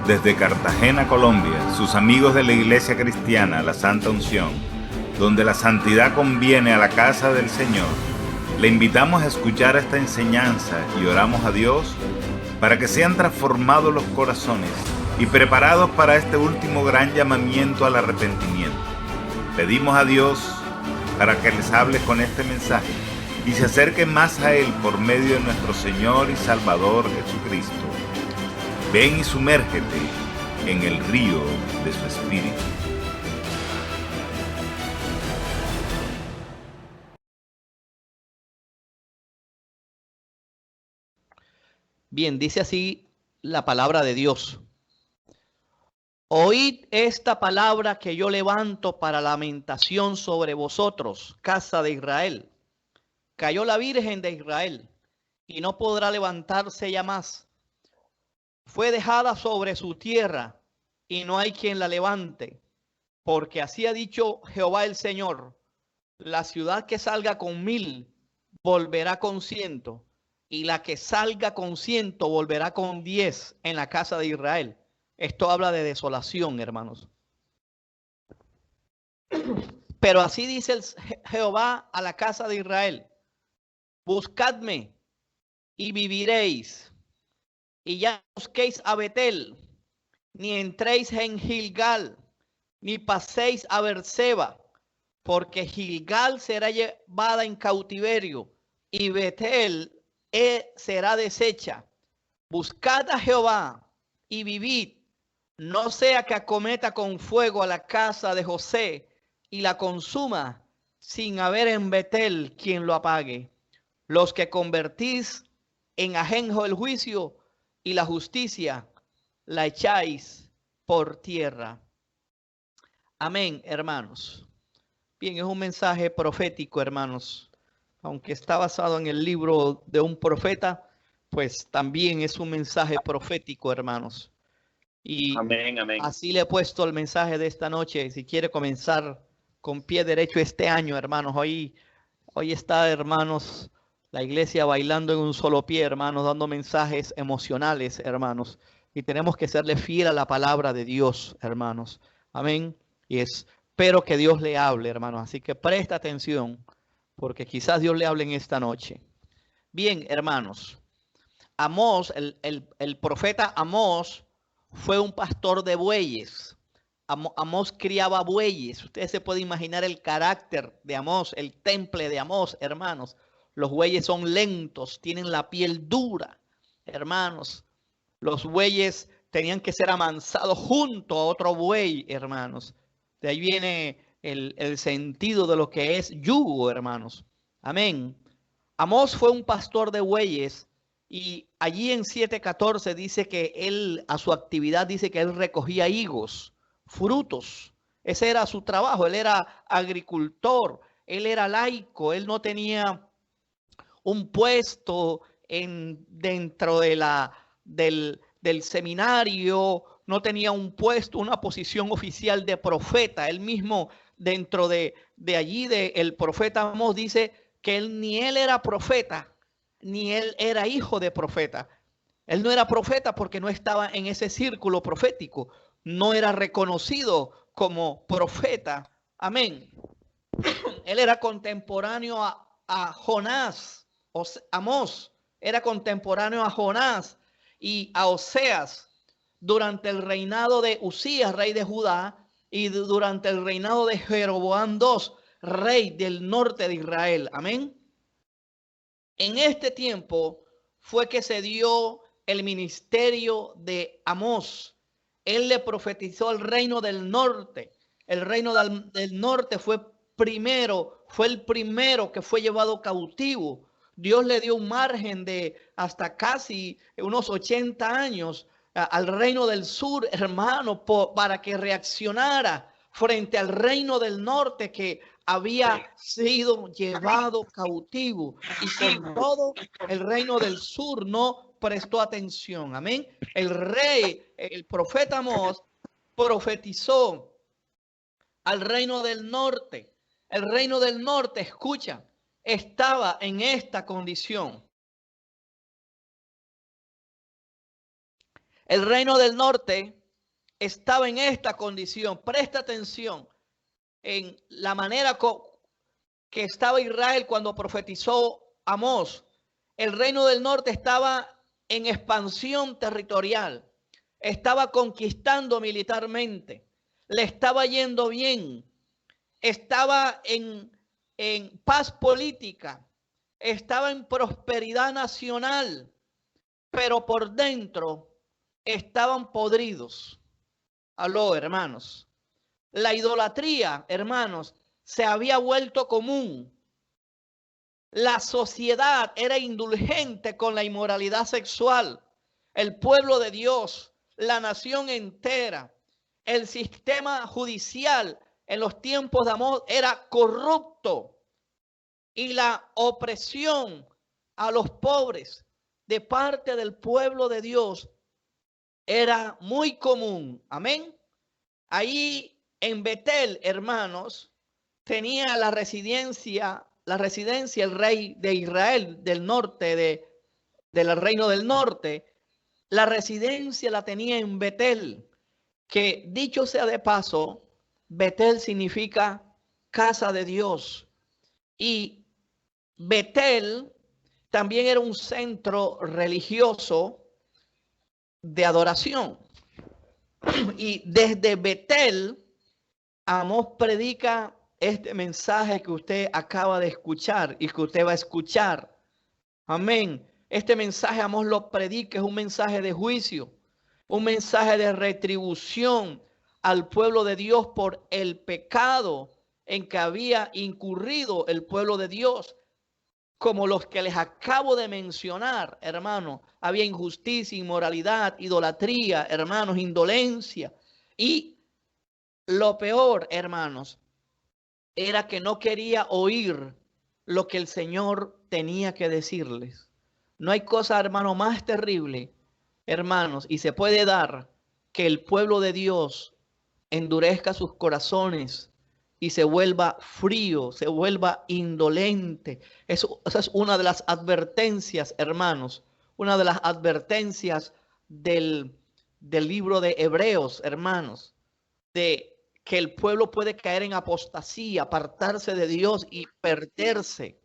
Desde Cartagena, Colombia, sus amigos de la Iglesia Cristiana, la Santa Unción, donde la santidad conviene a la casa del Señor, le invitamos a escuchar esta enseñanza y oramos a Dios para que sean transformados los corazones y preparados para este último gran llamamiento al arrepentimiento. Pedimos a Dios para que les hable con este mensaje y se acerquen más a Él por medio de nuestro Señor y Salvador Jesucristo. Ven y sumérgete en el río de su Espíritu. Bien, dice así la palabra de Dios. Oíd esta palabra que yo levanto para lamentación sobre vosotros, casa de Israel. Cayó la Virgen de Israel y no podrá levantarse ya más. Fue dejada sobre su tierra y no hay quien la levante, porque así ha dicho Jehová el Señor: la ciudad que salga con 1000 volverá con 100, y la que salga con 100 volverá con 10 en la casa de Israel. Esto habla de desolación, hermanos. Pero así dice Jehová a la casa de Israel: buscadme y viviréis, y ya busquéis a Betel, ni entréis en Gilgal, ni paséis a Berseba, porque Gilgal será llevada en cautiverio y Betel será deshecha. Buscad a Jehová y vivid, no sea que acometa con fuego a la casa de José y la consuma sin haber en Betel quien lo apague. Los que convertís en ajenjo el juicio y la justicia la echáis por tierra. Amén, hermanos. Bien, es un mensaje profético, hermanos. Aunque está basado en el libro de un profeta, pues también es un mensaje profético, hermanos. Y amén, amén. Así le he puesto el mensaje de esta noche. Si quiere comenzar con pie derecho este año, hermanos, hoy está, hermanos, la iglesia bailando en un solo pie, hermanos, dando mensajes emocionales, hermanos. Y tenemos que serle fiel a la palabra de Dios, hermanos. Amén. Y espero que Dios le hable, hermanos. Así que presta atención, porque quizás Dios le hable en esta noche. Bien, hermanos. Amós, el profeta Amós, fue un pastor de bueyes. Amós criaba bueyes. Ustedes se pueden imaginar el carácter de Amós, el temple de Amós, hermanos. Los bueyes son lentos, tienen la piel dura, hermanos. Los bueyes tenían que ser amansados junto a otro buey, hermanos. De ahí viene el sentido de lo que es yugo, hermanos. Amén. Amós fue un pastor de bueyes y allí en 7:14 dice que él, a su actividad, dice que él recogía higos, frutos. Ese era su trabajo. Él era agricultor, él era laico, él no tenía un puesto dentro del seminario, no tenía un puesto, una posición oficial de profeta. Él mismo, dentro de allí, el profeta Amós, dice que ni él era profeta, ni él era hijo de profeta. Él no era profeta porque no estaba en ese círculo profético, no era reconocido como profeta. Amén. Él era contemporáneo a Jonás. Amós era contemporáneo a Jonás y a Oseas durante el reinado de Usías, rey de Judá, y durante el reinado de Jeroboam II, rey del norte de Israel. Amén. En este tiempo fue que se dio el ministerio de Amós. Él le profetizó el reino del norte. El reino del norte fue el primero que fue llevado cautivo. Dios le dio un margen de hasta casi unos 80 años al reino del sur, hermano, para que reaccionara frente al reino del norte que había sido llevado cautivo, y con todo el reino del sur no prestó atención. Amén. El rey, el profeta Amós, profetizó al reino del norte. El reino del norte, escucha, estaba en esta condición. El reino del norte estaba en esta condición. Presta atención en la manera que estaba Israel cuando profetizó Amós. El reino del norte estaba en expansión territorial, estaba conquistando militarmente, le estaba yendo bien, estaba en paz política, estaba en prosperidad nacional, pero por dentro estaban podridos. Aló, hermanos. La idolatría, hermanos, se había vuelto común. La sociedad era indulgente con la inmoralidad sexual. El pueblo de Dios, la nación entera, el sistema judicial en los tiempos de Amós era corrupto. Y la opresión a los pobres de parte del pueblo de Dios era muy común. Amén. Ahí en Betel, hermanos, tenía la residencia el rey de Israel del norte, del reino del norte. La residencia la tenía en Betel, que dicho sea de paso, Betel significa casa de Dios. Y Betel también era un centro religioso de adoración. Y desde Betel, Amós predica este mensaje que usted acaba de escuchar y que usted va a escuchar. Amén. Este mensaje Amós lo predica, es un mensaje de juicio, un mensaje de retribución al pueblo de Dios por el pecado en que había incurrido el pueblo de Dios. Como los que les acabo de mencionar, hermanos, había injusticia, inmoralidad, idolatría, hermanos, indolencia. Y lo peor, hermanos, era que no quería oír lo que el Señor tenía que decirles. No hay cosa, hermano, más terrible, hermanos, y se puede dar que el pueblo de Dios endurezca sus corazones y se vuelva frío, se vuelva indolente. Esa es una de las advertencias, hermanos, una de las advertencias del libro de Hebreos, hermanos, de que el pueblo puede caer en apostasía, apartarse de Dios y perderse.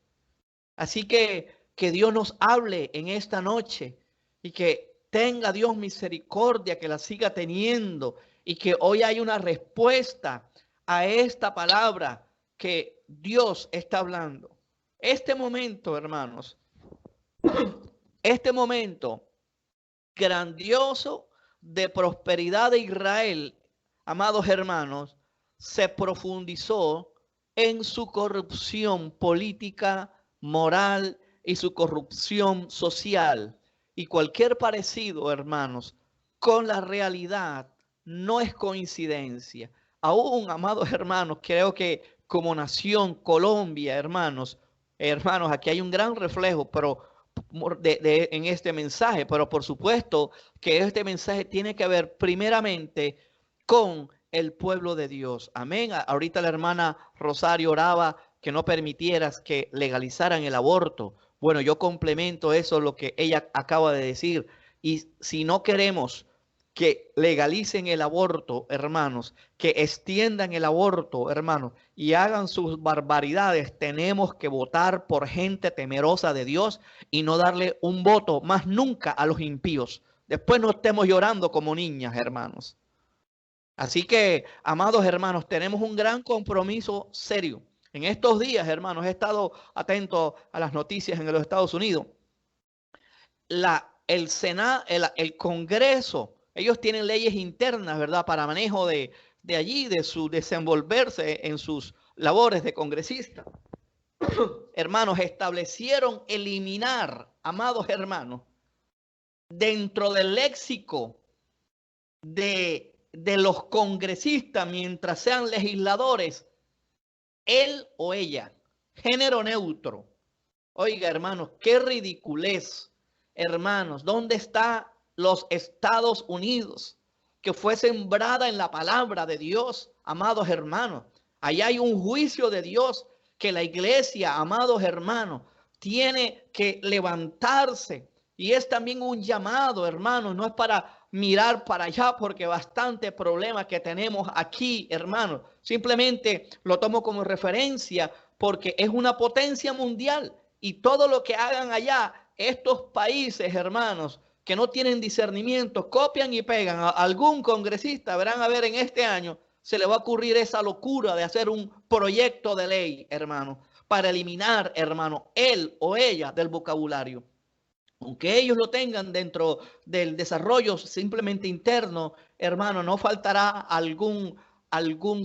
Así que Dios nos hable en esta noche y que tenga Dios misericordia, que la siga teniendo y que hoy hay una respuesta a esta palabra que Dios está hablando. Este momento, hermanos, este momento grandioso de prosperidad de Israel, amados hermanos, se profundizó en su corrupción política, moral y su corrupción social. Y cualquier parecido, hermanos, con la realidad no es coincidencia. Aún, amados hermanos, creo que como nación, Colombia, hermanos, aquí hay un gran reflejo, pero en este mensaje, pero por supuesto que este mensaje tiene que ver primeramente con el pueblo de Dios. Amén. Ahorita la hermana Rosario oraba que no permitieras que legalizaran el aborto. Bueno, yo complemento eso, lo que ella acaba de decir. Y si no queremos que legalicen el aborto, hermanos, que extiendan el aborto, hermanos, y hagan sus barbaridades, tenemos que votar por gente temerosa de Dios y no darle un voto más nunca a los impíos. Después no estemos llorando como niñas, hermanos. Así que, amados hermanos, tenemos un gran compromiso serio. En estos días, hermanos, he estado atento a las noticias en los Estados Unidos. El Senado, el Congreso, ellos tienen leyes internas, ¿verdad?, para manejo de allí, de su desenvolverse en sus labores de congresista. Hermanos, establecieron eliminar, amados hermanos, dentro del léxico de los congresistas, mientras sean legisladores, él o ella, género neutro. Oiga, hermanos, qué ridiculez, hermanos. ¿Dónde están los Estados Unidos, que fue sembrada en la palabra de Dios, amados hermanos? Allá hay un juicio de Dios que la iglesia, amados hermanos, tiene que levantarse Y es también un llamado, hermanos, no es para mirar para allá porque bastante problemas que tenemos aquí, hermanos. Simplemente lo tomo como referencia porque es una potencia mundial y todo lo que hagan allá, estos países, hermanos, que no tienen discernimiento, copian y pegan. A algún congresista, verán a ver en este año, se le va a ocurrir esa locura de hacer un proyecto de ley, hermano, para eliminar, hermano, él o ella del vocabulario. Aunque ellos lo tengan dentro del desarrollo simplemente interno, hermano, no faltará algún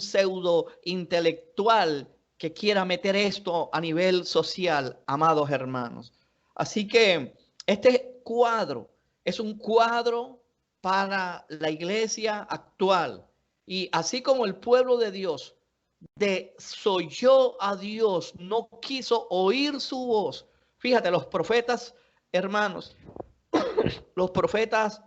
pseudo intelectual que quiera meter esto a nivel social, amados hermanos. Así que este cuadro es un cuadro para la iglesia actual. Y así como el pueblo de Dios desoyó a Dios, no quiso oír su voz. Fíjate, los profetas, hermanos, los profetas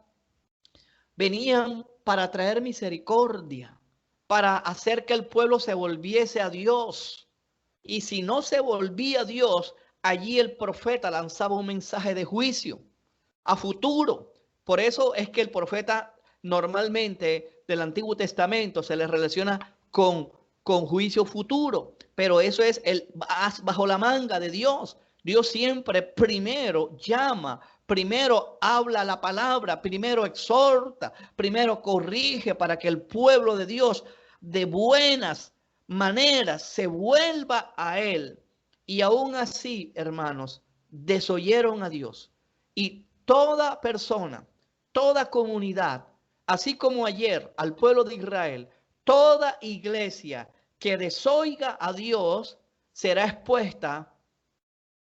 venían para traer misericordia, para hacer que el pueblo se volviese a Dios. Y si no se volvía a Dios, allí el profeta lanzaba un mensaje de juicio a futuro. Por eso es que el profeta normalmente del Antiguo Testamento se le relaciona con juicio futuro, pero eso es bajo la manga de Dios. Dios siempre primero llama, primero habla la palabra, primero exhorta, primero corrige para que el pueblo de Dios de buenas maneras se vuelva a Él. Y aún así, hermanos, desoyeron a Dios. Y toda persona, toda comunidad, así como ayer al pueblo de Israel, toda iglesia que desoiga a Dios será expuesta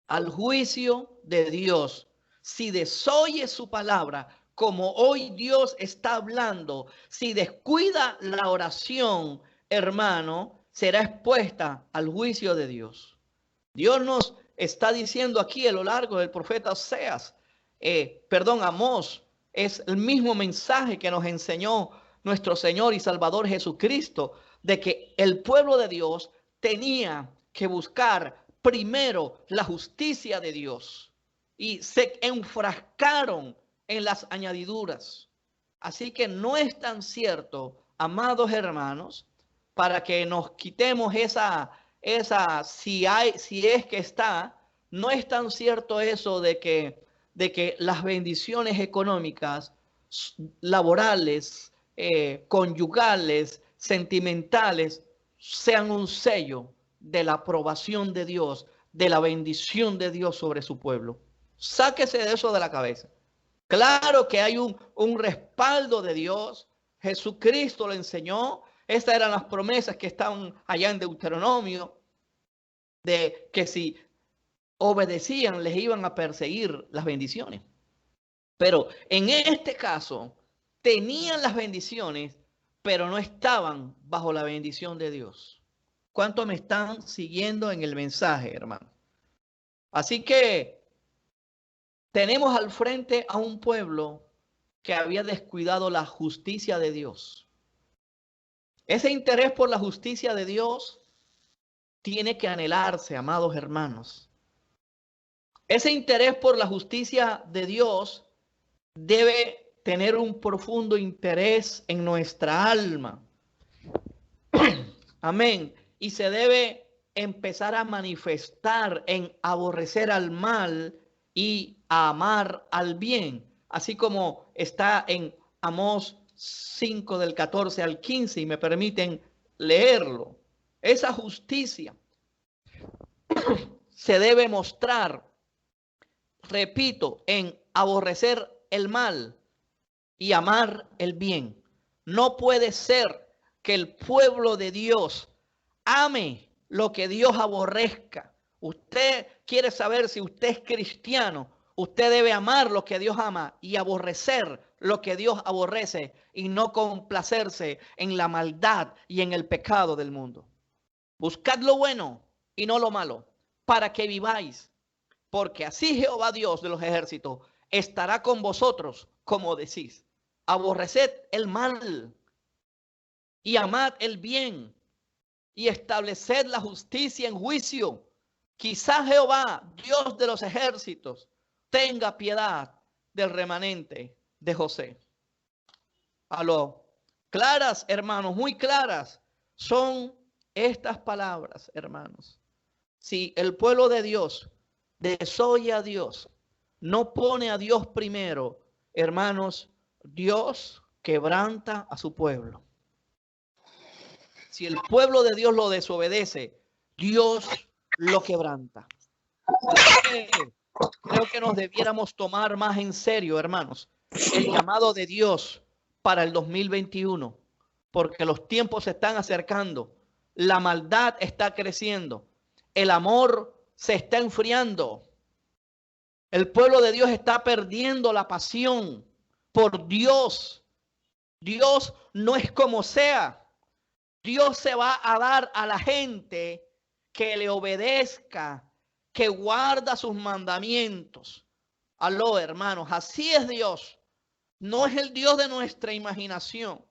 al juicio de Dios. Si desoye su palabra, como hoy Dios está hablando, si descuida la oración, hermano, será expuesta al juicio de Dios. Dios nos está diciendo aquí a lo largo del profeta Oseas, Amós, es el mismo mensaje que nos enseñó nuestro Señor y Salvador Jesucristo, de que el pueblo de Dios tenía que buscar primero la justicia de Dios y se enfrascaron en las añadiduras. Así que no es tan cierto, amados hermanos, para que nos quitemos si es que está, no es tan cierto eso de que las bendiciones económicas, laborales, conyugales, sentimentales, sean un sello de la aprobación de Dios, de la bendición de Dios sobre su pueblo. Sáquese de eso de la cabeza. Claro que hay un respaldo de Dios. Jesucristo lo enseñó. Estas eran las promesas que estaban allá en Deuteronomio, de que si obedecían les iban a perseguir las bendiciones. Pero en este caso, tenían las bendiciones, pero no estaban bajo la bendición de Dios. ¿Cuánto me están siguiendo en el mensaje, hermano? Así que tenemos al frente a un pueblo que había descuidado la justicia de Dios. Ese interés por la justicia de Dios tiene que anhelarse, amados hermanos. Ese interés por la justicia de Dios debe tener un profundo interés en nuestra alma. Amén. Y se debe empezar a manifestar en aborrecer al mal y a amar al bien. Así como está en Amós 5 del 14 al 15 y me permiten leerlo. Esa justicia se debe mostrar, repito, en aborrecer el mal y amar el bien. No puede ser que el pueblo de Dios ame lo que Dios aborrezca. Usted quiere saber si usted es cristiano, usted debe amar lo que Dios ama y aborrecer lo que Dios aborrece y no complacerse en la maldad y en el pecado del mundo. Buscad lo bueno y no lo malo, para que viváis, porque así Jehová Dios de los ejércitos estará con vosotros, como decís. Aborreced el mal y amad el bien y estableced la justicia en juicio. Quizá Jehová, Dios de los ejércitos, tenga piedad del remanente de José. Aló. Claras, hermanos, muy claras son estas palabras, hermanos. Si el pueblo de Dios desoye a Dios, no pone a Dios primero, hermanos, Dios quebranta a su pueblo. Si el pueblo de Dios lo desobedece, Dios lo quebranta. Creo que nos debiéramos tomar más en serio, hermanos, el llamado de Dios para el 2021, porque los tiempos se están acercando, la maldad está creciendo, el amor se está enfriando, el pueblo de Dios está perdiendo la pasión por Dios. Dios no es como sea. Dios se va a dar a la gente que le obedezca, que guarda sus mandamientos. Aló, hermanos, así es Dios. No es el Dios de nuestra imaginación.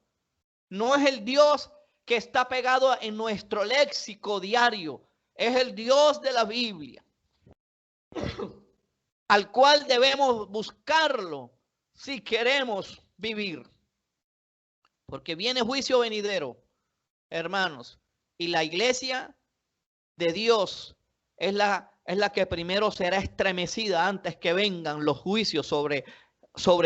No es el Dios que está pegado en nuestro léxico diario. Es el Dios de la Biblia, al cual debemos buscarlo si queremos vivir. Porque viene juicio venidero, hermanos, y la iglesia de Dios es la que primero será estremecida antes que vengan los juicios sobre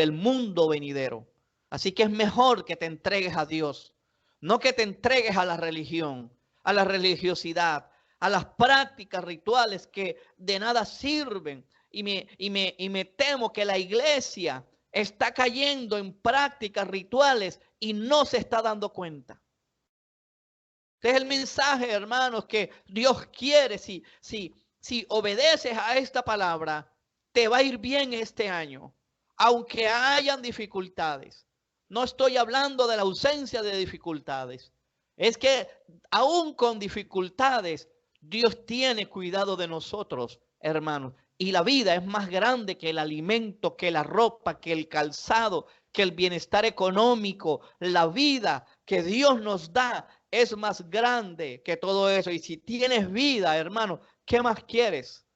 el mundo venidero. Así que es mejor que te entregues a Dios, no que te entregues a la religión, a la religiosidad, a las prácticas rituales que de nada sirven. Y me temo que la iglesia está cayendo en prácticas rituales y no se está dando cuenta. Este es el mensaje, hermanos, que Dios quiere. Si obedeces a esta palabra, te va a ir bien este año, aunque hayan dificultades. No estoy hablando de la ausencia de dificultades. Es que aún con dificultades, Dios tiene cuidado de nosotros, hermanos. Y la vida es más grande que el alimento, que la ropa, que el calzado, que el bienestar económico. La vida que Dios nos da es más grande que todo eso. Y si tienes vida, hermano, ¿qué más quieres?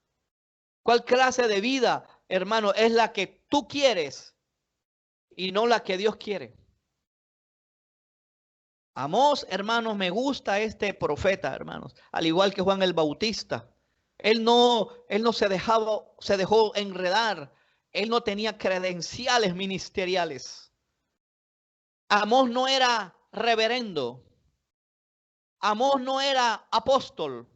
¿Cuál clase de vida, hermano, es la que tú quieres y no la que Dios quiere? Amós, hermanos, me gusta este profeta, hermanos, al igual que Juan el Bautista. Él no se dejó enredar. Él no tenía credenciales ministeriales. Amós no era reverendo. Amós no era apóstol,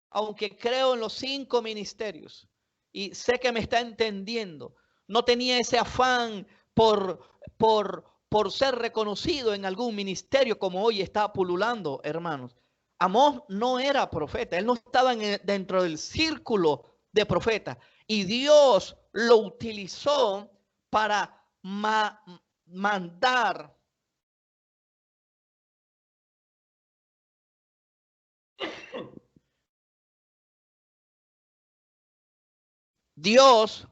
aunque creo en los 5 ministerios. Y sé que me está entendiendo. No tenía ese afán por ser reconocido en algún ministerio como hoy está pululando, hermanos. Amós no era profeta, él no estaba dentro del círculo de profetas. Y Dios lo utilizó para mandar Dios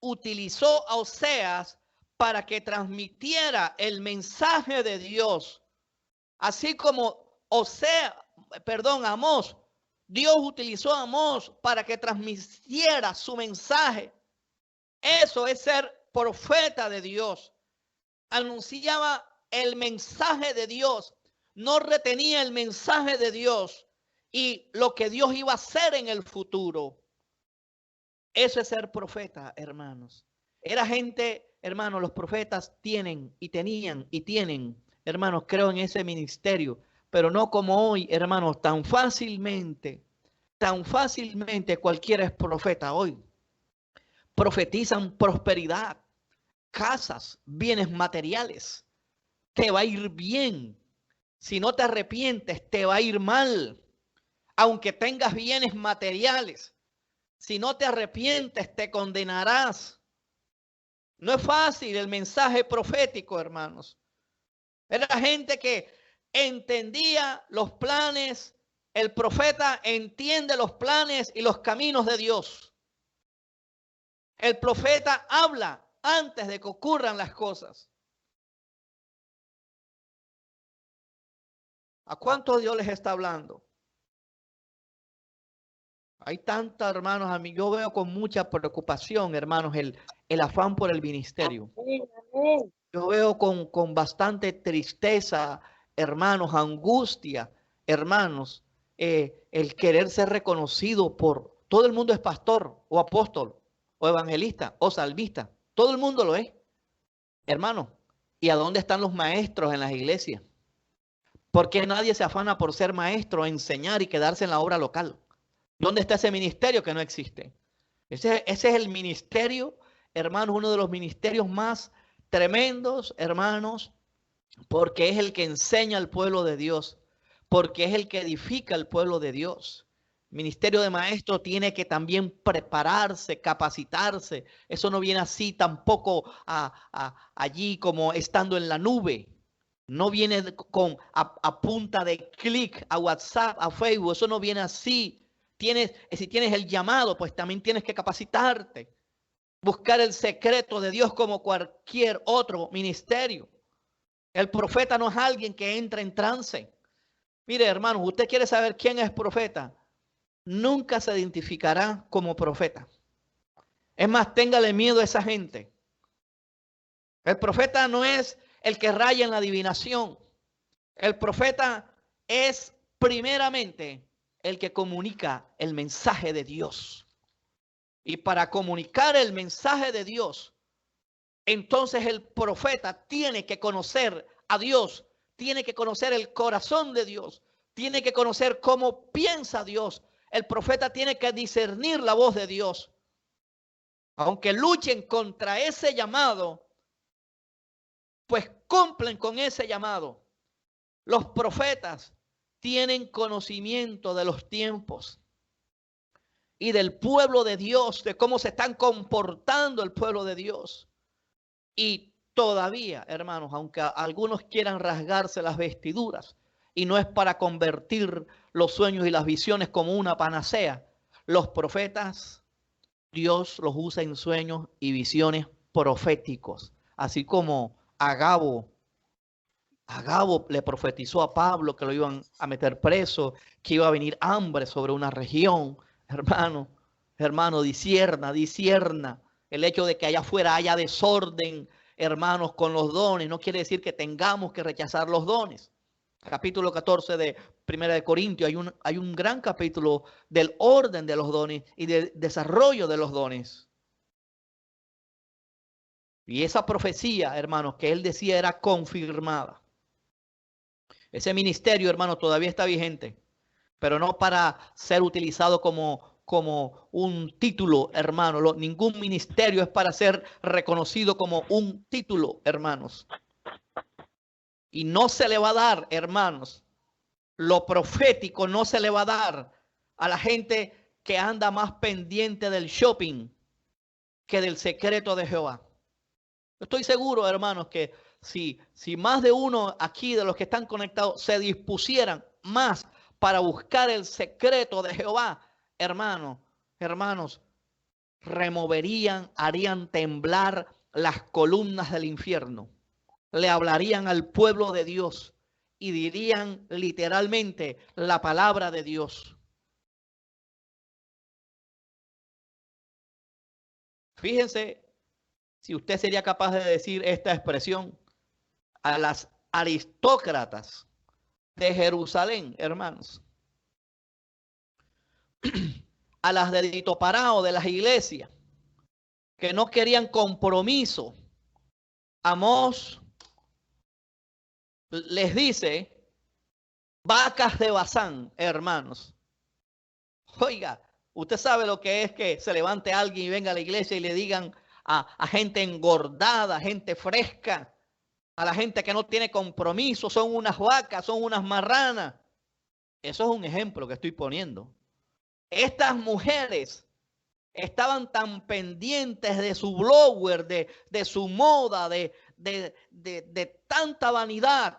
utilizó a Oseas para que transmitiera el mensaje de Dios. Así como Amós, Dios utilizó a Amós para que transmitiera su mensaje. Eso es ser profeta de Dios. Anunciaba el mensaje de Dios, no retenía el mensaje de Dios y lo que Dios iba a hacer en el futuro. Eso es ser profeta, hermanos. Era gente, hermanos, los profetas tienen y tenían y tienen, hermanos, creo en ese ministerio, pero no como hoy, hermanos, tan fácilmente cualquiera es profeta hoy. Profetizan prosperidad, casas, bienes materiales. Te va a ir bien. Si no te arrepientes, te va a ir mal. Aunque tengas bienes materiales, si no te arrepientes, te condenarás. No es fácil el mensaje profético, hermanos. Era gente que entendía los planes. El profeta entiende los planes y los caminos de Dios. El profeta habla antes de que ocurran las cosas. ¿A cuántos Dios les está hablando? Hay tantos hermanos, a mí yo veo con mucha preocupación, hermanos, el afán por el ministerio. Amén, amén. Yo veo con bastante tristeza, hermanos, angustia, hermanos, el querer ser reconocido por todo el mundo es pastor o apóstol o evangelista o salmista. Todo el mundo lo es, hermano. ¿Y a dónde están los maestros en las iglesias? ¿Por qué nadie se afana por ser maestro, enseñar y quedarse en la obra local? ¿Dónde está ese ministerio que no existe? Ese es el ministerio, hermanos, uno de los ministerios más tremendos, hermanos, porque es el que enseña al pueblo de Dios, porque es el que edifica al pueblo de Dios. El ministerio de maestro tiene que también prepararse, capacitarse. Eso no viene así tampoco allí como estando en la nube. No viene a punta de clic a WhatsApp, a Facebook. Eso no viene así. Si tienes el llamado, pues también tienes que capacitarte. Buscar el secreto de Dios como cualquier otro ministerio. El profeta no es alguien que entra en trance. Mire, hermanos, usted quiere saber quién es profeta. Nunca se identificará como profeta. Es más, téngale miedo a esa gente. El profeta no es el que raya en la adivinación. El profeta es primeramente el que comunica el mensaje de Dios. Y para comunicar el mensaje de Dios, entonces el profeta tiene que conocer a Dios, tiene que conocer el corazón de Dios, tiene que conocer cómo piensa Dios. El profeta tiene que discernir la voz de Dios. Aunque luchen contra ese llamado, pues cumplen con ese llamado. Los profetas tienen conocimiento de los tiempos y del pueblo de Dios, de cómo se están comportando el pueblo de Dios. Y todavía, hermanos, aunque algunos quieran rasgarse las vestiduras, y no es para convertir los sueños y las visiones como una panacea, los profetas, Dios los usa en sueños y visiones proféticos, así como Agabo le profetizó a Pablo que lo iban a meter preso, que iba a venir hambre sobre una región. Hermano, discierna. El hecho de que allá afuera haya desorden, hermanos, con los dones, no quiere decir que tengamos que rechazar los dones. Capítulo 14 de Primera de Corintios, hay un gran capítulo del orden de los dones y del desarrollo de los dones. Y esa profecía, hermanos, que él decía era confirmada. Ese ministerio, hermano, todavía está vigente, pero no para ser utilizado como un título, hermano. Ningún ministerio es para ser reconocido como un título, hermanos. Y no se le va a dar, hermanos, lo profético no se le va a dar a la gente que anda más pendiente del shopping que del secreto de Jehová. Estoy seguro, hermanos, que si más de uno aquí de los que están conectados se dispusieran más para buscar el secreto de Jehová, hermanos, harían temblar las columnas del infierno. Le hablarían al pueblo de Dios y dirían literalmente la palabra de Dios. Fíjense si usted sería capaz de decir esta expresión a las aristócratas de Jerusalén, hermanos, a las de Dito Parao de las iglesias que no querían compromiso. Amós les dice vacas de Basán, hermanos. Oiga, usted sabe lo que es que se levante alguien y venga a la iglesia y le digan a gente engordada, gente fresca, a la gente que no tiene compromiso, son unas vacas, son unas marranas. Eso es un ejemplo que estoy poniendo. Estas mujeres estaban tan pendientes de su blower, de su moda, de tanta vanidad,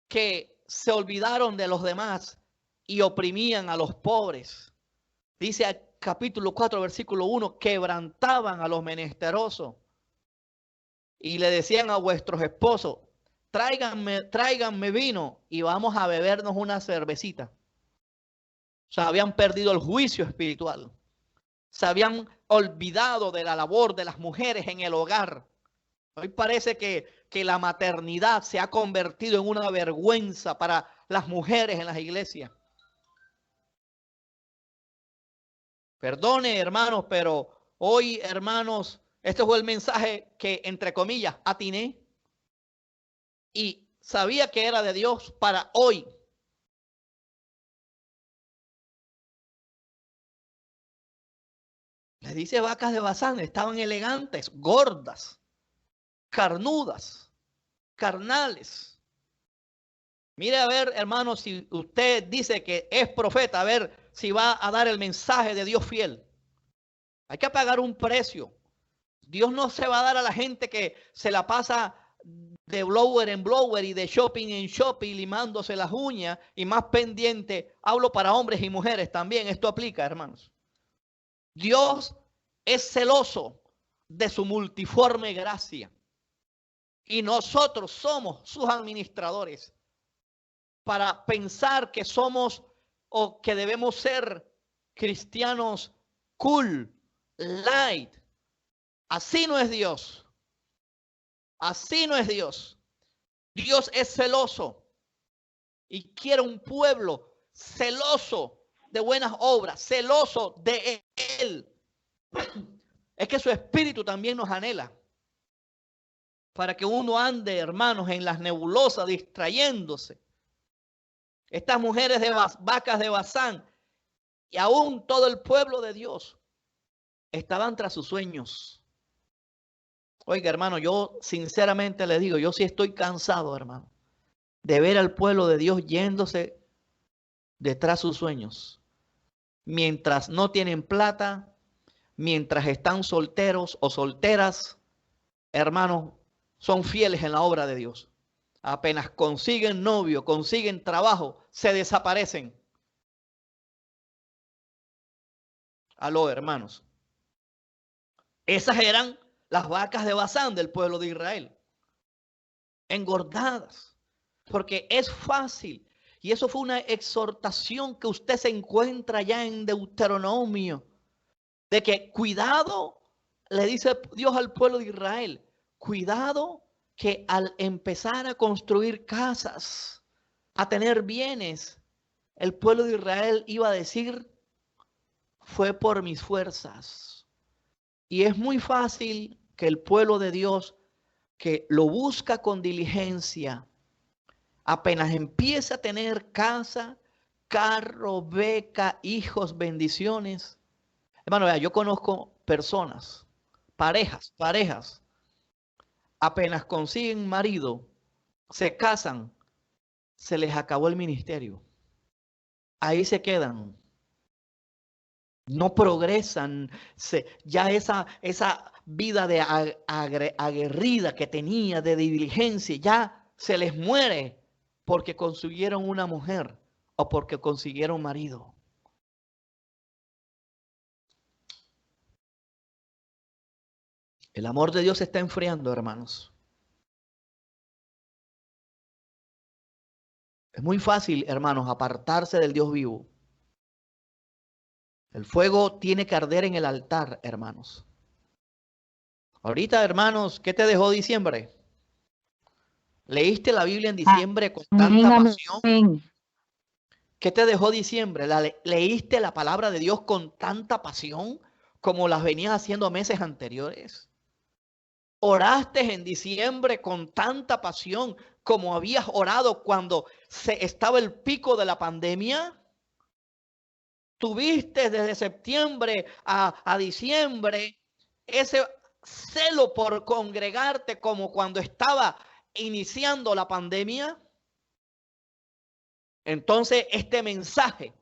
que se olvidaron de los demás y oprimían a los pobres. Dice capítulo 4, versículo 1, quebrantaban a los menesterosos y le decían a vuestros esposos, tráiganme vino y vamos a bebernos una cervecita. O sea, habían perdido el juicio espiritual. Se habían olvidado de la labor de las mujeres en el hogar. Hoy parece que la maternidad se ha convertido en una vergüenza para las mujeres en las iglesias. Perdone, hermanos, pero hoy, hermanos, este fue el mensaje que, entre comillas, atiné y sabía que era de Dios para hoy. Les dice vacas de Basán, estaban elegantes, gordas, carnudas, carnales. Mire a ver, hermano, si usted dice que es profeta, a ver si va a dar el mensaje de Dios fiel. Hay que pagar un precio. Dios no se va a dar a la gente que se la pasa de blower en blower y de shopping en shopping, limándose las uñas y más pendiente. Hablo para hombres y mujeres también. Esto aplica, hermanos. Dios es celoso de su multiforme gracia. Y nosotros somos sus administradores. Para pensar que somos o que debemos ser cristianos cool, light. Así no es Dios. Así no es Dios. Dios es celoso y quiere un pueblo celoso de buenas obras, celoso de Él. Es que su espíritu también nos anhela para que uno ande, hermanos, en las nebulosas distrayéndose. Estas mujeres de vacas de Basán y aún todo el pueblo de Dios estaban tras sus sueños. Oiga, hermano, yo sinceramente le digo, yo sí estoy cansado, hermano, de ver al pueblo de Dios yéndose detrás de sus sueños. Mientras no tienen plata, mientras están solteros o solteras, hermanos, son fieles en la obra de Dios. Apenas consiguen novio, consiguen trabajo, se desaparecen. Aló, hermanos. Esas eran las vacas de Basán del pueblo de Israel. Engordadas. Porque es fácil. Y eso fue una exhortación que usted se encuentra ya en Deuteronomio. De que cuidado, le dice Dios al pueblo de Israel, cuidado que al empezar a construir casas, a tener bienes, el pueblo de Israel iba a decir, fue por mis fuerzas. Y es muy fácil que el pueblo de Dios, que lo busca con diligencia, apenas empieza a tener casa, carro, beca, hijos, bendiciones. Hermano, vea, yo conozco personas, parejas, apenas consiguen marido, se casan, se les acabó el ministerio. Ahí se quedan. No progresan. Ya esa vida de aguerrida que tenía, de diligencia, ya se les muere porque consiguieron una mujer o porque consiguieron marido. El amor de Dios se está enfriando, hermanos. Es muy fácil, hermanos, apartarse del Dios vivo. El fuego tiene que arder en el altar, hermanos. Ahorita, hermanos, ¿qué te dejó diciembre? ¿Leíste la Biblia en diciembre con tanta pasión? ¿Qué te dejó diciembre? ¿Leíste la palabra de Dios con tanta pasión como las venías haciendo meses anteriores? ¿Oraste en diciembre con tanta pasión como habías orado cuando estaba el pico de la pandemia? ¿Tuviste desde septiembre a diciembre ese celo por congregarte como cuando estaba iniciando la pandemia? Entonces este mensaje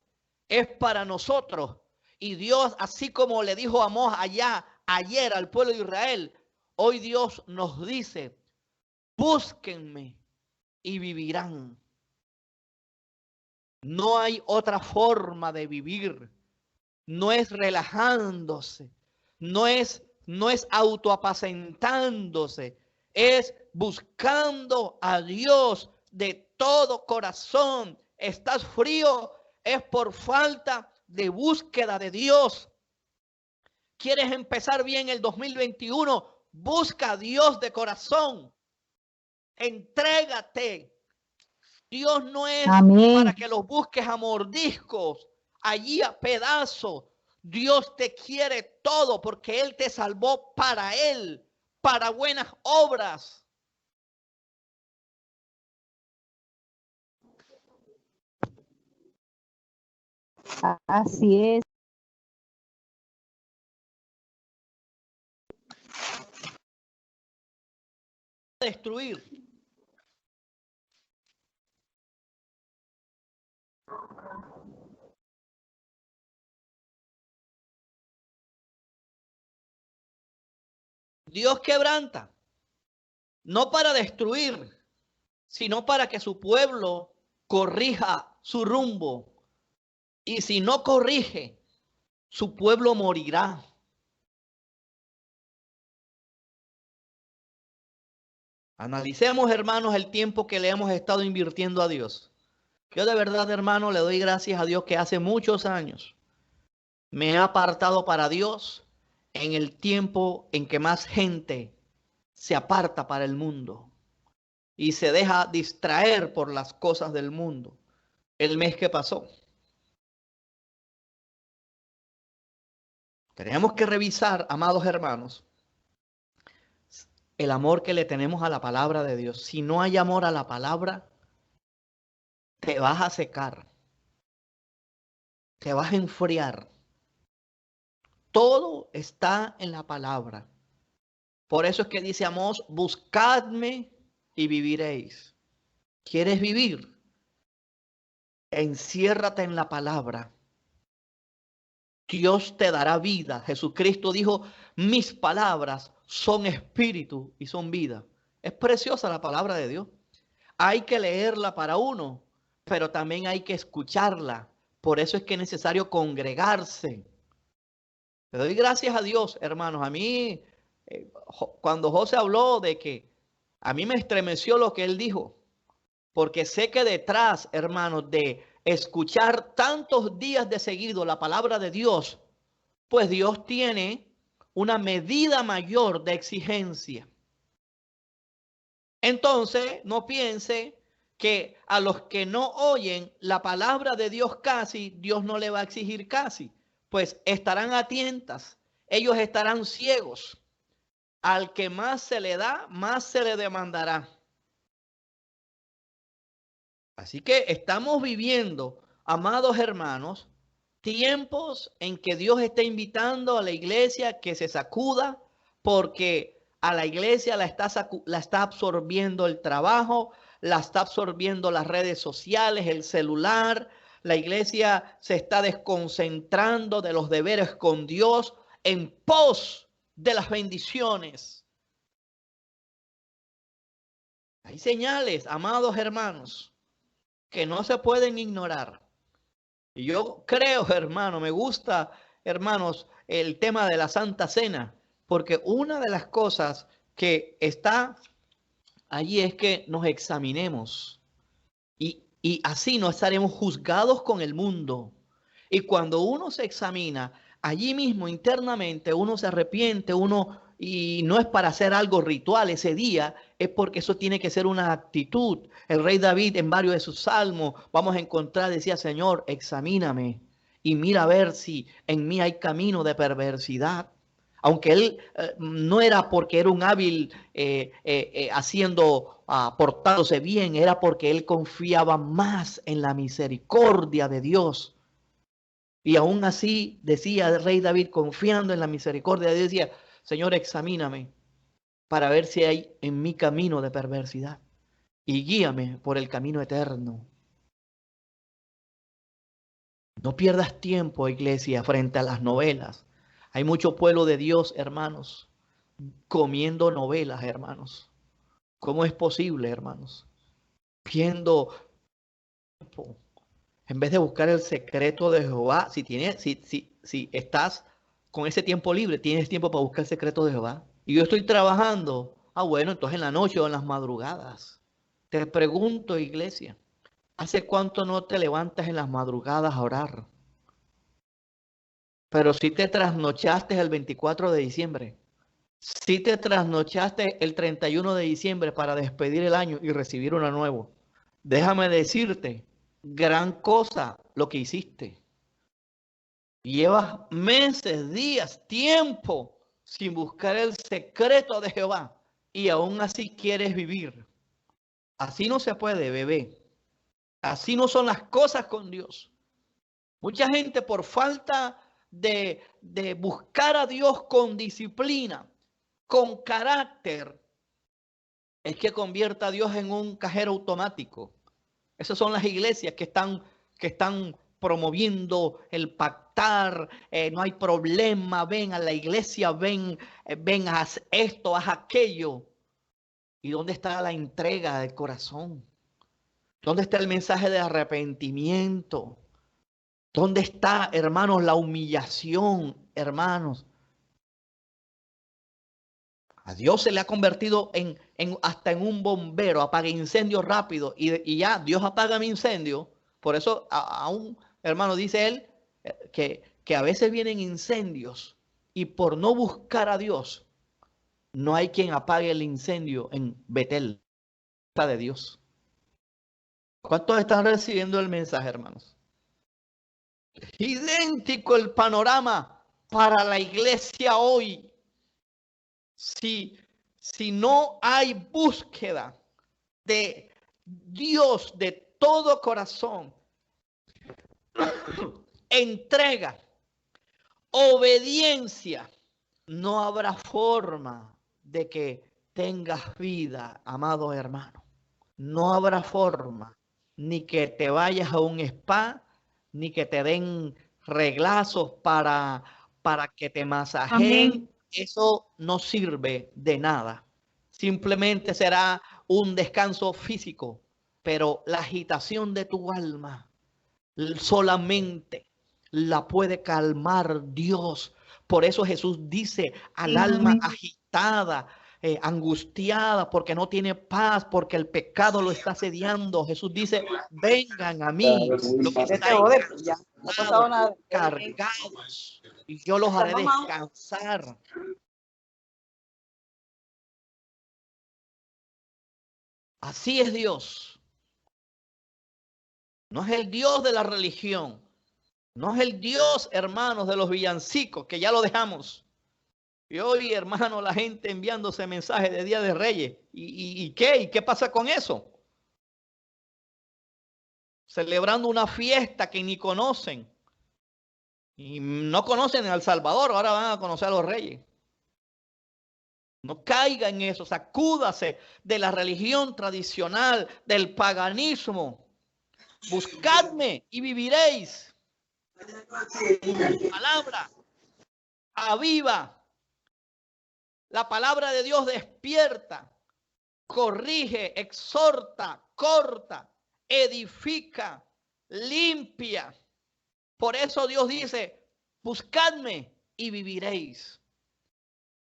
es para nosotros. Y Dios, así como le dijo a Amós ayer al pueblo de Israel, hoy Dios nos dice, búsquenme y vivirán. No hay otra forma de vivir. No es relajándose. No es autoapacentándose. Es buscando a Dios de todo corazón. ¿Estás frío? es por falta de búsqueda de Dios. ¿Quieres empezar bien el 2021? Busca a Dios de corazón. Entrégate. Dios no es para que los busques a mordiscos, allí a pedazos. Dios te quiere todo porque Él te salvó para Él, para buenas obras. Así es. Destruir. Dios quebranta, no para destruir, sino para que su pueblo corrija su rumbo. Y si no corrige, su pueblo morirá. Analicemos, hermanos, el tiempo que le hemos estado invirtiendo a Dios. Yo de verdad, hermano, le doy gracias a Dios que hace muchos años me he apartado para Dios en el tiempo en que más gente se aparta para el mundo y se deja distraer por las cosas del mundo. El mes que pasó. Tenemos que revisar, amados hermanos, el amor que le tenemos a la palabra de Dios. Si no hay amor a la palabra, te vas a secar, te vas a enfriar. Todo está en la palabra. Por eso es que dice Amós, buscadme y viviréis. ¿Quieres vivir? Enciérrate en la palabra. Dios te dará vida. Jesucristo dijo, mis palabras son espíritu y son vida. Es preciosa la palabra de Dios. Hay que leerla para uno, pero también hay que escucharla. Por eso es que es necesario congregarse. Le doy gracias a Dios, hermanos. A mí, cuando José habló de que a mí me estremeció lo que él dijo, porque sé que detrás, hermanos, de escuchar tantos días de seguido la palabra de Dios, pues Dios tiene una medida mayor de exigencia. Entonces, no piense que a los que no oyen la palabra de Dios casi, Dios no le va a exigir casi. Pues estarán atentas, ellos estarán ciegos. Al que más se le da, más se le demandará. Así que estamos viviendo, amados hermanos, tiempos en que Dios está invitando a la iglesia que se sacuda, porque a la iglesia la está absorbiendo el trabajo, la está absorbiendo las redes sociales, el celular. La iglesia se está desconcentrando de los deberes con Dios en pos de las bendiciones. Hay señales, amados hermanos, que no se pueden ignorar. Y yo creo, hermano, me gusta, hermanos, el tema de la Santa Cena, porque una de las cosas que está allí es que nos examinemos. Y así no estaremos juzgados con el mundo. Y cuando uno se examina, allí mismo internamente uno se arrepiente, y no es para hacer algo ritual ese día, es porque eso tiene que ser una actitud. El rey David en varios de sus salmos, vamos a encontrar, decía, Señor, examíname y mira a ver si en mí hay camino de perversidad. Aunque él no era porque era un hábil portándose bien, era porque él confiaba más en la misericordia de Dios. Y aún así decía el rey David, confiando en la misericordia de Dios, decía, Señor, examíname para ver si hay en mi camino de perversidad y guíame por el camino eterno. No pierdas tiempo, iglesia, frente a las novelas. Hay mucho pueblo de Dios, hermanos, comiendo novelas, hermanos. ¿Cómo es posible, hermanos? Viendo, en vez de buscar el secreto de Jehová, si estás con ese tiempo libre, tienes tiempo para buscar el secreto de Jehová. Y yo estoy trabajando, bueno, entonces en la noche o en las madrugadas. Te pregunto, iglesia, ¿Hace cuánto no te levantas en las madrugadas a orar? Pero si te trasnochaste el 24 de diciembre. Si te trasnochaste el 31 de diciembre para despedir el año y recibir uno nuevo. Déjame decirte, gran cosa lo que hiciste. Llevas meses, días, tiempo sin buscar el secreto de Jehová y aún así quieres vivir. Así no se puede, bebé. Así no son las cosas con Dios. Mucha gente por falta de buscar a Dios con disciplina, con carácter, es que convierta a Dios en un cajero automático. Esas son las iglesias que están promoviendo el pactar, no hay problema, ven a la iglesia, ven, haz esto, haz aquello. ¿Y dónde está la entrega del corazón? ¿Dónde está el mensaje de arrepentimiento? ¿Dónde está, hermanos, la humillación, hermanos? A Dios se le ha convertido hasta en un bombero, apaga incendios rápido y ya Dios apaga mi incendio. Por eso a un hermano dice él que a veces vienen incendios y por no buscar a Dios no hay quien apague el incendio en Betel, de Dios. ¿Cuántos están recibiendo el mensaje, hermanos? Idéntico el panorama para la iglesia hoy. Si no hay búsqueda de Dios de todo corazón, entrega, obediencia, no habrá forma de que tengas vida, amado hermano. No habrá forma ni que te vayas a un spa, ni que te den reglazos para que te masajeen. Amén. Eso no sirve de nada. Simplemente será un descanso físico, pero la agitación de tu alma solamente la puede calmar Dios. Por eso Jesús dice al alma agitada, angustiada, porque no tiene paz, porque el pecado lo está asediando. Jesús dice, vengan a mí, los que estáis cargados, y yo los haré descansar. Así es Dios. No es el Dios de la religión. No es el Dios, hermanos, de los villancicos, que ya lo dejamos. Y hoy, hermano, la gente enviándose mensajes de Día de Reyes. ¿Y qué? ¿Y qué pasa con eso? Celebrando una fiesta que ni conocen. Y no conocen a El Salvador, ahora van a conocer a los reyes. No caiga en eso, sacúdase de la religión tradicional, del paganismo. Buscadme y viviréis. Palabra aviva. La palabra de Dios despierta, corrige, exhorta, corta, edifica, limpia. Por eso Dios dice, buscadme y viviréis.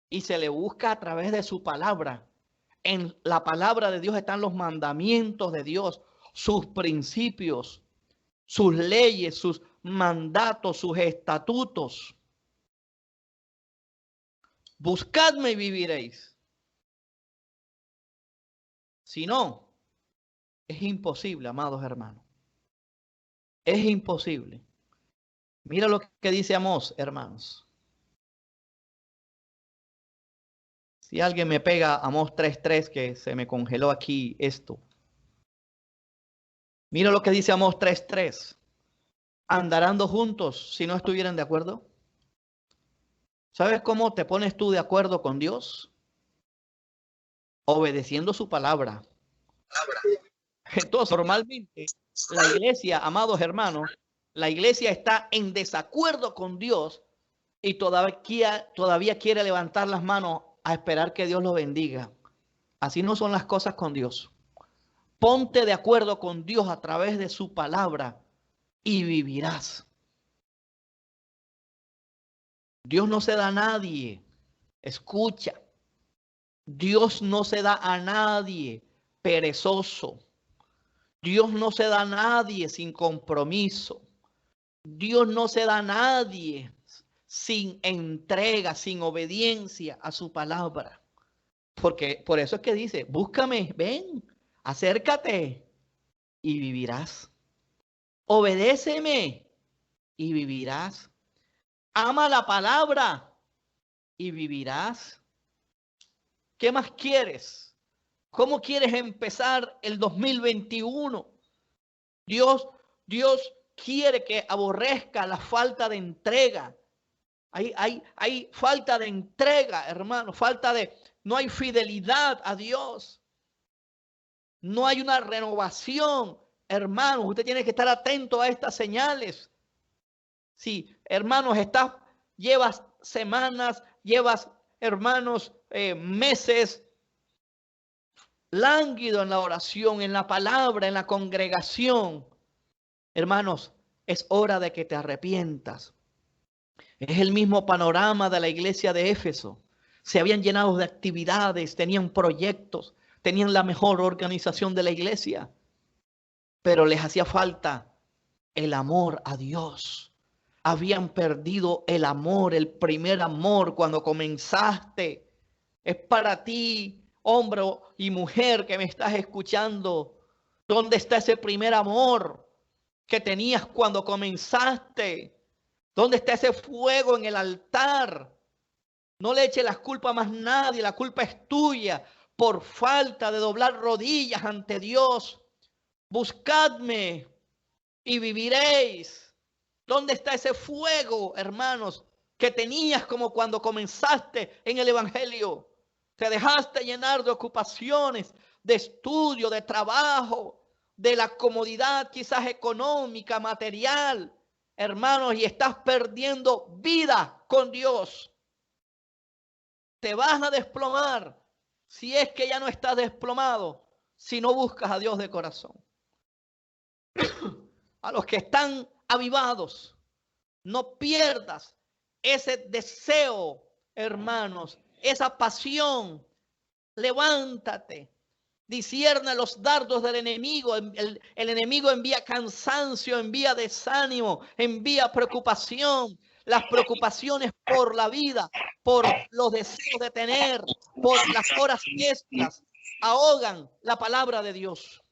Y se le busca a través de su palabra. En la palabra de Dios están los mandamientos de Dios, sus principios, sus leyes, sus mandatos, sus estatutos. Buscadme y viviréis. Si no, es imposible, amados hermanos. Es imposible. Mira lo que dice Amós, hermanos. Si alguien me pega Amós 3:3, que se me congeló aquí esto. Mira lo que dice Amós 3:3. ¿Andarán juntos si no estuvieran de acuerdo? ¿Sabes cómo te pones tú de acuerdo con Dios? Obedeciendo su palabra. Entonces, normalmente, la iglesia, amados hermanos, la iglesia está en desacuerdo con Dios y todavía quiere levantar las manos a esperar que Dios lo bendiga. Así no son las cosas con Dios. Ponte de acuerdo con Dios a través de su palabra y vivirás. Dios no se da a nadie. Escucha. Dios no se da a nadie perezoso. Dios no se da a nadie sin compromiso. Dios no se da a nadie sin entrega, sin obediencia a su palabra. Porque por eso es que dice, búscame, ven, acércate y vivirás. Obedéceme y vivirás. Ama la palabra y vivirás. ¿Qué más quieres? ¿Cómo quieres empezar el 2021? Dios quiere que aborrezca la falta de entrega. Hay falta de entrega, hermano, no hay fidelidad a Dios. No hay una renovación, hermanos. Usted tiene que estar atento a estas señales. Sí, hermanos, llevas semanas, hermanos, meses lánguido en la oración, en la palabra, en la congregación. Hermanos, es hora de que te arrepientas. Es el mismo panorama de la iglesia de Éfeso. Se habían llenado de actividades, tenían proyectos, tenían la mejor organización de la iglesia, pero les hacía falta el amor a Dios. Habían perdido el amor, el primer amor cuando comenzaste. Es para ti, hombre y mujer que me estás escuchando. ¿Dónde está ese primer amor que tenías cuando comenzaste? ¿Dónde está ese fuego en el altar? No le eches la culpa a más nadie, la culpa es tuya por falta de doblar rodillas ante Dios. Buscadme y viviréis. ¿Dónde está ese fuego, hermanos, que tenías como cuando comenzaste en el evangelio? Te dejaste llenar de ocupaciones, de estudio, de trabajo, de la comodidad quizás económica, material, hermanos, y estás perdiendo vida con Dios. Te vas a desplomar si es que ya no estás desplomado, si no buscas a Dios de corazón. A los que están avivados, no pierdas ese deseo, hermanos, esa pasión. Levántate, discierne los dardos del enemigo. El enemigo envía cansancio, envía desánimo, envía preocupación. Las preocupaciones por la vida, por los deseos de tener, por las horas fiestas, ahogan la palabra de Dios.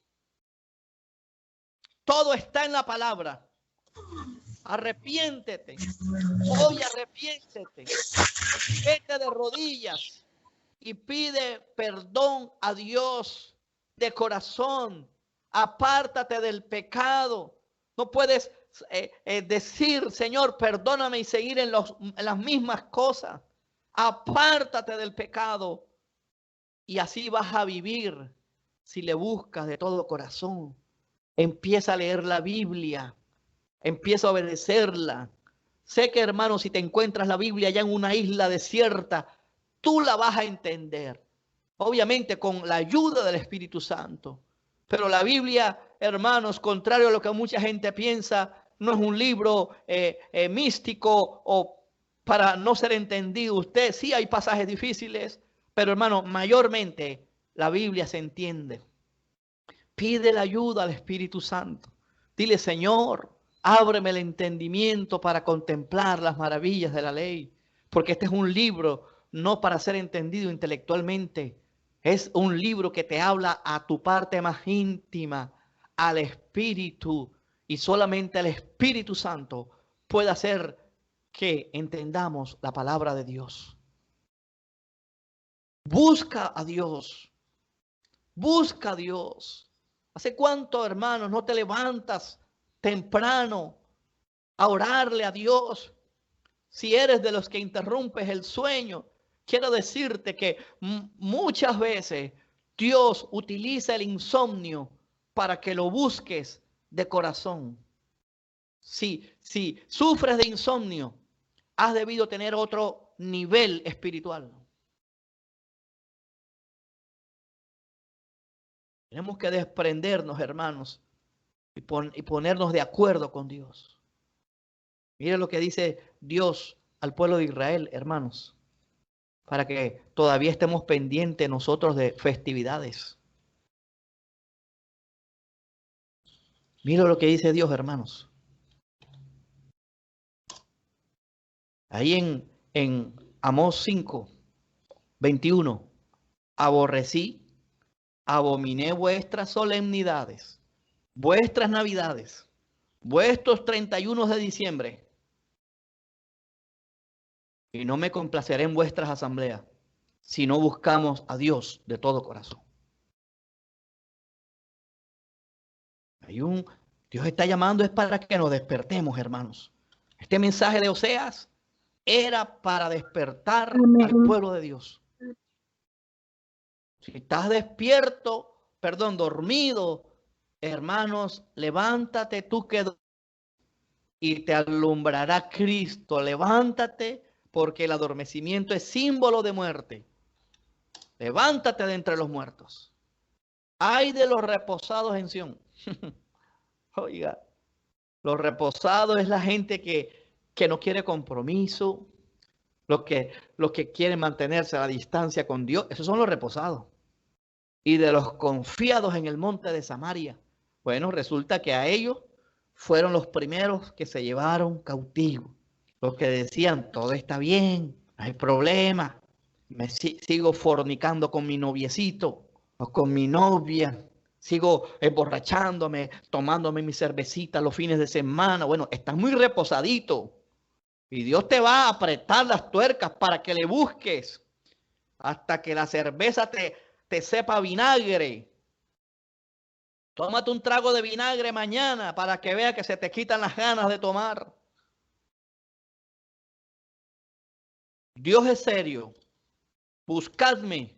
Todo está en la palabra. Arrepiéntete. Hoy arrepiéntete. Vete de rodillas y pide perdón a Dios de corazón. Apártate del pecado. No puedes decir, Señor, perdóname y seguir en las mismas cosas. Apártate del pecado y así vas a vivir si le buscas de todo corazón. Empieza a leer la Biblia. Empieza a obedecerla. Sé que, hermano, si te encuentras la Biblia ya en una isla desierta, tú la vas a entender. Obviamente con la ayuda del Espíritu Santo. Pero la Biblia, hermanos, contrario a lo que mucha gente piensa, no es un libro místico o para no ser entendido. Usted sí hay pasajes difíciles, pero hermano, mayormente la Biblia se entiende. Pide la ayuda al Espíritu Santo. Dile, Señor, ábreme el entendimiento para contemplar las maravillas de la ley. Porque este es un libro no para ser entendido intelectualmente. Es un libro que te habla a tu parte más íntima, al Espíritu. Y solamente el Espíritu Santo puede hacer que entendamos la palabra de Dios. Busca a Dios. Busca a Dios. ¿Hace cuánto, hermanos, no te levantas temprano a orarle a Dios? Si eres de los que interrumpes el sueño, quiero decirte que muchas veces Dios utiliza el insomnio para que lo busques de corazón. Si sufres de insomnio, has debido tener otro nivel espiritual. Tenemos que desprendernos, hermanos, y ponernos de acuerdo con Dios. Mire lo que dice Dios al pueblo de Israel, hermanos, para que todavía estemos pendientes nosotros de festividades. Mira lo que dice Dios, hermanos. Ahí en Amós 5:21. Aborrecí, abominé vuestras solemnidades, vuestras navidades, vuestros 31 de diciembre, y no me complaceré en vuestras asambleas, si no buscamos a Dios de todo corazón. Dios está llamando es para que nos despertemos, hermanos. Este mensaje de Oseas era para despertar al pueblo de Dios. Si estás dormido, hermanos, levántate tú y te alumbrará Cristo. Levántate, porque el adormecimiento es símbolo de muerte. Levántate de entre los muertos. Ay de los reposados en Sión. Oiga, los reposados es la gente que no quiere compromiso, los que quieren mantenerse a la distancia con Dios. Esos son los reposados. Y de los confiados en el monte de Samaria. Bueno, resulta que a ellos fueron los primeros que se llevaron cautivos. Los que decían, todo está bien, no hay problema. Sigo fornicando con mi noviecito o con mi novia. Sigo emborrachándome, tomándome mi cervecita los fines de semana. Bueno, estás muy reposadito. Y Dios te va a apretar las tuercas para que le busques hasta que la cerveza te sepa vinagre. Tómate un trago de vinagre mañana para que vea que se te quitan las ganas de tomar. Dios es serio. Buscadme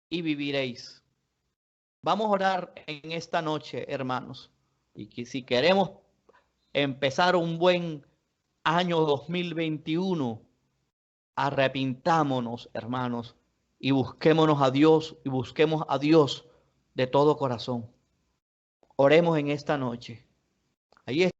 y viviréis. Vamos a orar en esta noche, hermanos. Y que si queremos empezar un buen año 2021, arrepintámonos, hermanos, y busquémonos a Dios y busquemos a Dios de todo corazón. Oremos en esta noche. Ahí está.